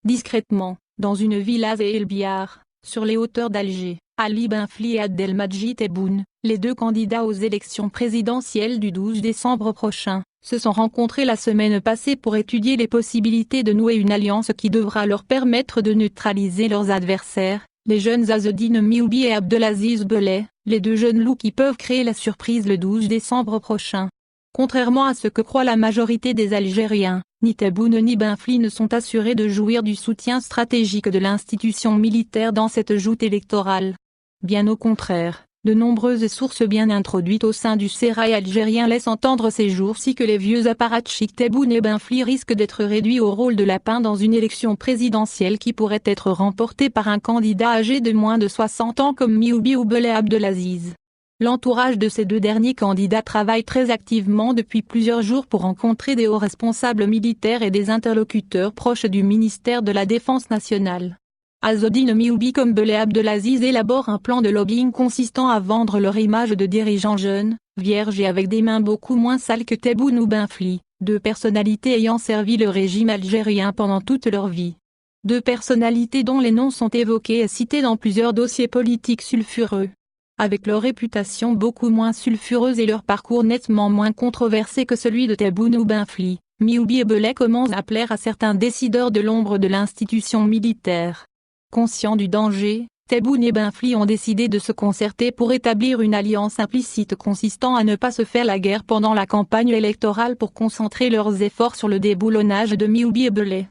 discrètement, dans une villa à El Biar, sur les hauteurs d'Alger. Ali Benfli et Abdelmadjid Tebboune, les deux candidats aux élections présidentielles du 12 décembre prochain, se sont rencontrés la semaine passée pour étudier les possibilités de nouer une alliance qui devra leur permettre de neutraliser leurs adversaires, les jeunes Azzedine Mioubi et Abdelaziz Belay, les deux jeunes loups qui peuvent créer la surprise le 12 décembre prochain. Contrairement à ce que croit la majorité des Algériens, ni Tebboune ni Benfli ne sont assurés de jouir du soutien stratégique de l'institution militaire dans cette joute électorale. Bien au contraire, de nombreuses sources bien introduites au sein du sérail algérien laissent entendre ces jours-ci que les vieux apparatchiks Tebboune et Benfli risquent d'être réduits au rôle de lapin dans une élection présidentielle qui pourrait être remportée par un candidat âgé de moins de 60 ans comme Mioubi ou Belay Abdelaziz. L'entourage de ces deux derniers candidats travaille très activement depuis plusieurs jours pour rencontrer des hauts responsables militaires et des interlocuteurs proches du ministère de la Défense nationale. Azzedine Mioubi comme Belay Abdelaziz élaborent un plan de lobbying consistant à vendre leur image de dirigeants jeunes, vierges et avec des mains beaucoup moins sales que Tebboune ou Benfli, deux personnalités ayant servi le régime algérien pendant toute leur vie. Deux personnalités dont les noms sont évoqués et cités dans plusieurs dossiers politiques sulfureux. Avec leur réputation beaucoup moins sulfureuse et leur parcours nettement moins controversé que celui de Tebboune ou Benfli, Mioubi et Belay commencent à plaire à certains décideurs de l'ombre de l'institution militaire. Conscients du danger, Tebboune et Benfli ont décidé de se concerter pour établir une alliance implicite consistant à ne pas se faire la guerre pendant la campagne électorale pour concentrer leurs efforts sur le déboulonnage de Mioubi et Belay.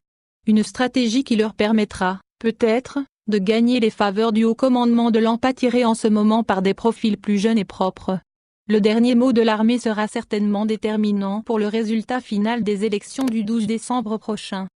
Une stratégie qui leur permettra, peut-être, de gagner les faveurs du haut commandement de l'ANPA tiré en ce moment par des profils plus jeunes et propres. Le dernier mot de l'armée sera certainement déterminant pour le résultat final des élections du 12 décembre prochain.